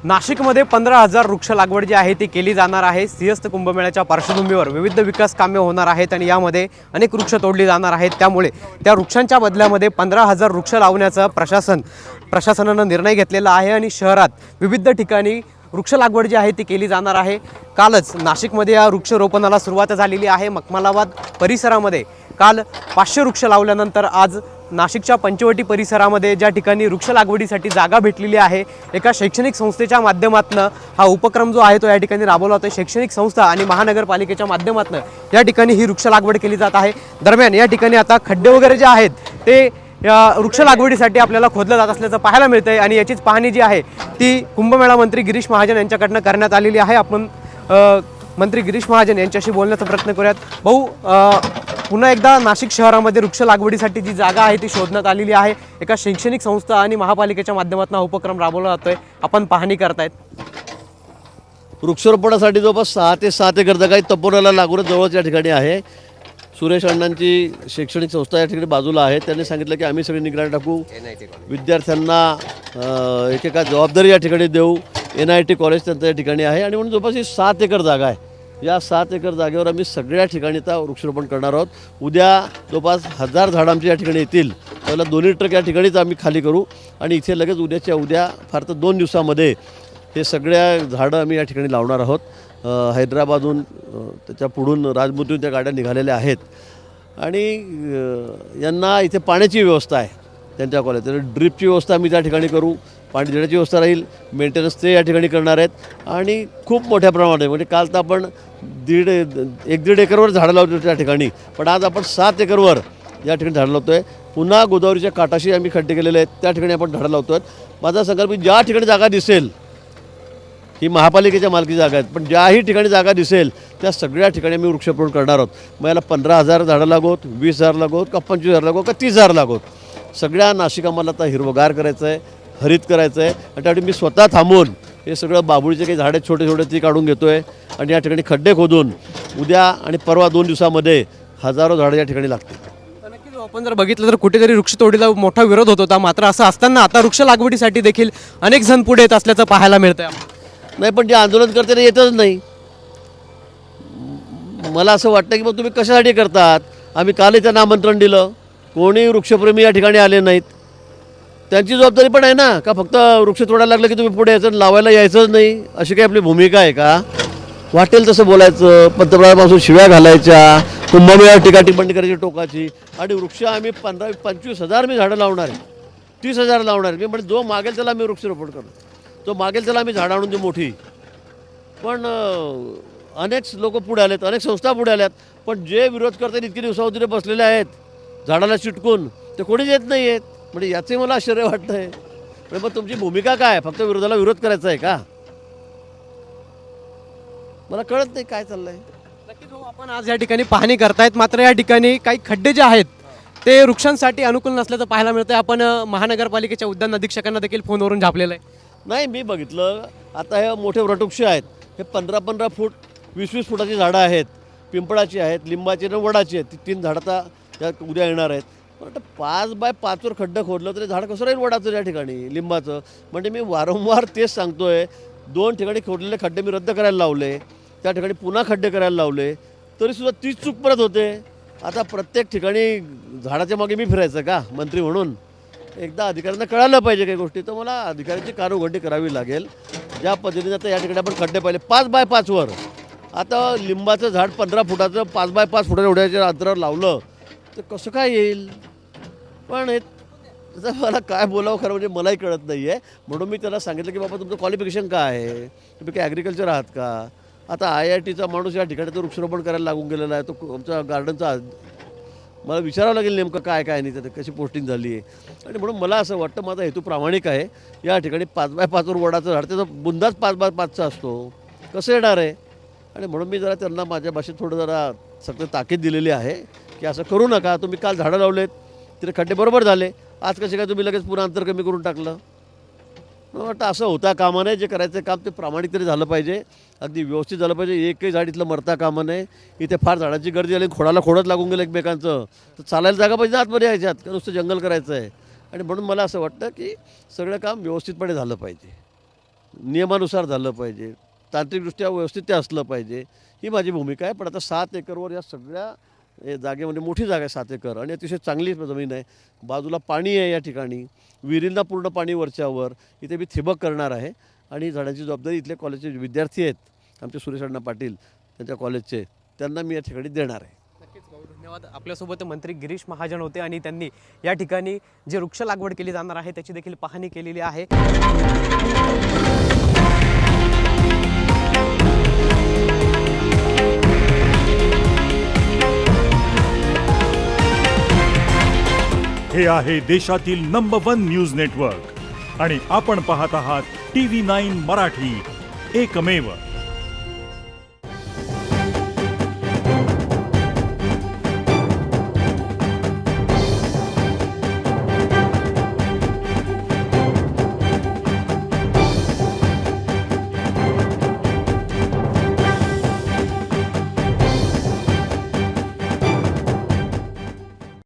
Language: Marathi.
नाशिकमध्ये 15,000 वृक्ष लागवड जी आहे ती केली जाणार आहे। सिंहस्थ कुंभमेळ्याच्या पार्श्वभूमीवर विविध विकास कामे होणार आहेत आणि यामध्ये अनेक वृक्ष तोडली जाणार आहेत। त्यामुळे त्या वृक्षांच्या बदल्यामध्ये 15,000 वृक्ष लावण्याचा प्रशासनाने निर्णय घेतलेला आहे आणि शहरात विविध ठिकाणी वृक्ष लागवड जी आहे ती केली जाणार आहे। कालच नाशिकमध्ये या वृक्षरोपणाला सुरुवात झालेली आहे। मखमलाबाद परिसरामध्ये काल 500 वृक्ष लावल्यानंतर आज नाशिकच्या पंचवटी परिसरामध्ये ज्या ठिकाणी वृक्ष लागवडीसाठी जागा भेटलेली आहे, एका शैक्षणिक संस्थेच्या माध्यमातून हा उपक्रम जो आहे तो या ठिकाणी राबवला होता। शैक्षणिक संस्था आणि महानगरपालिकेच्या माध्यमातून या ठिकाणी ही वृक्ष लागवड केली जात आहे। दरम्यान या ठिकाणी आता खड्डे वगैरे जे आहेत ते या वृक्ष लागवडीसाठी आपल्याला खोदलं जात असल्याचं पाहायला मिळतंय आणि याचीच पाहणी जी आहे ती कुंभमेळा मंत्री गिरीश महाजन यांच्याकडून करण्यात आलेली आहे। आपण मंत्री गिरीश महाजन यांच्याशी बोलण्याचा प्रयत्न करूयात। भाऊ, पुन्हा एकदा नाशिक शहरामध्ये वृक्ष लागवडीसाठी जी जागा आहे ती शोधण्यात आलेली आहे। एका शैक्षणिक संस्था आणि महापालिकेच्या माध्यमातून हा उपक्रम राबवला जातोय, आपण पाहणी करतायत। वृक्षारोपणासाठी जवळपास 6 ते 7 एकर जागा तपोवनाला लागून जवळच या ठिकाणी आहे। सुरेश अण्णांची शैक्षणिक संस्था या ठिकाणी बाजूला आहे। त्यांनी सांगितलं की आम्ही सगळी निगराणी टाकू, विद्यार्थ्यांना एकेका जबाबदारी या ठिकाणी देऊ। NIT कॉलेज त्यांचं या ठिकाणी आहे आणि म्हणून जवळपास ही 7 एकर जागा आहे। या 7 एकर जागेवर आम्ही सगळ्या ठिकाणी आता वृक्षारोपण करणार आहोत। उद्या जवळपास 1000 झाडं आमच्या या ठिकाणी येतील। पहिला 2 ट्रक या ठिकाणीच आम्ही खाली करू आणि इथे लगेच उद्याच्या उद्या फार तर 2 दिवसामध्ये हे सगळ्या झाडं आम्ही या ठिकाणी लावणार आहोत। हैदराबादहून त्याच्या पुढून राजमुद्रीहून त्या गाड्या निघालेल्या आहेत आणि यांना इथे पाण्याची व्यवस्था आहे त्यांच्या कॉलेज, ड्रिपची व्यवस्था आम्ही त्या ठिकाणी करू, पाणी देण्याची व्यवस्था राहील, मेंटेनन्स ते या ठिकाणी करणार आहेत आणि खूप मोठ्या प्रमाणात म्हणजे काल तर आपण 1.5 एकरवर झाडं लावतो त्या ठिकाणी, पण आज आपण 7 एकरवर या ठिकाणी झाडं लावतो आहे। पुन्हा गोदावरीच्या काठाशी आम्ही खड्डे केलेले आहेत, त्या ठिकाणी आपण झाडं लावतो आहे। माझा संकल्प ज्या ठिकाणी जागा दिसेल, ही महापालिकेच्या मालकी जागा आहेत, पण ज्याही ठिकाणी जागा दिसेल त्या सगळ्या ठिकाणी आम्ही वृक्षारोपण करणार आहोत। मग याला 15,000 झाडं लागोत, 20,000 लागोत का 25,000 लागोत का 30,000 लागोत, सगळ्या नाशिक आम्हाला आता हिरवगार करायचं आहे, हरित करायचं आहे आणि त्यासाठी मी स्वतः थांबून हे सगळं बाबुळीचे काही झाडे छोटे छोटे ती काढून घेतो आहे आणि या ठिकाणी खड्डे खोदून उद्या आणि परवा 2 दिवसामध्ये हजारो झाडं या ठिकाणी लागतील। नक्कीच आपण जर बघितलं तर कुठेतरी वृक्षतोडीला मोठा विरोध होत होता, मात्र असं असताना आता वृक्ष लागवडीसाठी देखील अनेक जण पुढे येत असल्याचं पाहायला मिळतंय। नाही, पण जे आंदोलन करते ते येतच नाही। मला असं वाटतं की मग तुम्ही कशासाठी करतात? आम्ही कालही त्यांना आमंत्रण दिलं, कोणी वृक्षप्रेमी या ठिकाणी आले नाहीत। त्यांची जबाबदारी पण आहे ना, का फक्त वृक्ष तोडायला लागलं की तुम्ही पुढे यायचं लावायला यायचंच नाही, अशी काही आपली भूमिका आहे का? वाटेल तसं बोलायचं, पंतप्रधानापासून शिव्या घालायच्या, कुंभमेळा टीकाटिप्पणी करायची टोकाची आणि वृक्ष आम्ही 15-25,000 मी झाडं लावणार आहे, 30,000 लावणार आहे। मी म्हणजे जो मागेल त्याला आम्ही वृक्षारोपण करू, तो मागेल त्याला आम्ही झाडं आणून देऊ मोठी। पण अनेक लोक पुढे आलेत, अनेक संस्था पुढे आल्यात, पण जे विरोध करतात इतके दिवसावधीने बसलेले आहेत झाडाला चिटकून, ते कोणीच येत नाही आहेत। म्हणजे याचे मला आश्चर्य वाटतं आहे। म्हणजे मग तुमची भूमिका काय आहे? फक्त विरोधाला विरोध करायचा आहे का? मला कळत नाही काय चाललं आहे। नक्कीच भाऊ, आपण आज या ठिकाणी पाहणी करतायत, मात्र या ठिकाणी काही खड्डे जे आहेत ते वृक्षांसाठी अनुकूल नसल्याचं पाहायला मिळतंय। आपण महानगरपालिकेच्या उद्यान अधीक्षकांना देखील फोनवरून झापलेलं आहे। नाही, मी बघितलं आता हे मोठे वटवृक्ष आहेत, हे 15-15 फूट 20-20 फुटाची झाडं आहेत, पिंपळाची आहेत, लिंबाची आणि वडाची आहेत। ती 3 झाडं आता त्या उद्या येणार आहेत। पण 5 बाय 5 वर खड्डं खोदलं तरी झाड कसं राहील वडाचं त्या ठिकाणी, लिंबाचं? म्हणजे मी वारंवार तेच सांगतोय, 2 ठिकाणी खोदलेले खड्डे मी रद्द करायला लावले, त्या ठिकाणी पुन्हा खड्डे करायला लावले, तरीसुद्धा तीच चूक परत होते। आता प्रत्येक ठिकाणी झाडाच्या मागे मी फिरायचं का मंत्री म्हणून? एकदा अधिकाऱ्यांना कळायला पाहिजे काही गोष्टी, तर मला अधिकाऱ्यांची कानउघडणी करावी लागेल। ज्या पद्धतीने आता या ठिकाणी आपण खड्डे पाहिले 5 बाय 5 वर, आता लिंबाचं झाड 15 फुटाचं 5 बाय 5 फुटाच्या एवढ्याच्या अंतरावर लावलं तर कसं काय येईल? पण त्याचं मला काय बोलावं खरं म्हणजे मलाही कळत नाही आहे। म्हणून मी त्याला सांगितलं की बाबा तुमचं क्वालिफिकेशन काय आहे, तुम्ही काय ॲग्रिकल्चर आहात का? आता IITचा माणूस या ठिकाणी तो वृक्षारोपण करायला लागून गेलेला आहे, तो आमच्या गार्डनचा मला विचारावं लागेल नेमकं काय काय नाही, त्यात कशी पोस्टिंग झाली आहे। आणि म्हणून मला असं वाटतं माझा हेतू प्रामाणिक आहे। या ठिकाणी 5 बाय 5 वर वडाचं झाड, त्याचा बुंदाच 5 बाय 5चा असतो, कसं येणार आहे? आणि म्हणून मी जरा त्यांना माझ्या भाषेत थोडं जरा सक्त ताकीद दिलेली आहे की असं करू नका। तुम्ही काल झाडं लावलेत, तिथे खड्डे बरोबर झाले, आज कसे काय तुम्ही लगेच पुन्हा अंतर कमी करून टाकलं? मला वाटतं असं होता कामा नये। जे करायचं काम ते प्रामाणिक तरी झालं पाहिजे, अगदी व्यवस्थित झालं पाहिजे। एकही झाड इथलं मरता कामा नये। इथे फार झाडांची गर्दी झाली, खोडाला खोडच लागून गेलं एकमेकांचं, तर चालायला जागा पाहिजे आतमध्ये यायच्यात, का नुसतं जंगल करायचं आहे? आणि म्हणून मला असं वाटतं की सगळं काम व्यवस्थितपणे झालं पाहिजे। नियमानुसार झालं पाहिजे, तांत्रिकदृष्ट्या व्यवस्थित ते असलं पाहिजे, ही माझी भूमिका आहे. पण आता 7 एकरवर या सगळ्या जागेमध्ये मोठी जागा आहे 7 एकर आणि अतिशय चांगली जमीन आहे. बाजूला पाणी आहे, या ठिकाणी विहिरींना पूर्ण पाणी वरच्यावर. इथे मी ठिबक करणार आहे आणि झाडांची जबाबदारी इथले कॉलेजचे विद्यार्थी आहेत आमचे सुरेश अण्णा पाटील त्यांच्या कॉलेजचे, त्यांना मी या ठिकाणी देणार आहे. नक्कीच भाऊ, धन्यवाद. आपल्यासोबत मंत्री गिरीश महाजन होते आणि त्यांनी या ठिकाणी जे वृक्ष लागवड केली जाणार आहे त्याची देखील पाहणी केलेली आहे. हे आहे देशातील नंबर 1 न्यूज नेटवर्क आणि आपण पाहत आहात TV9 मराठी, एकमेव.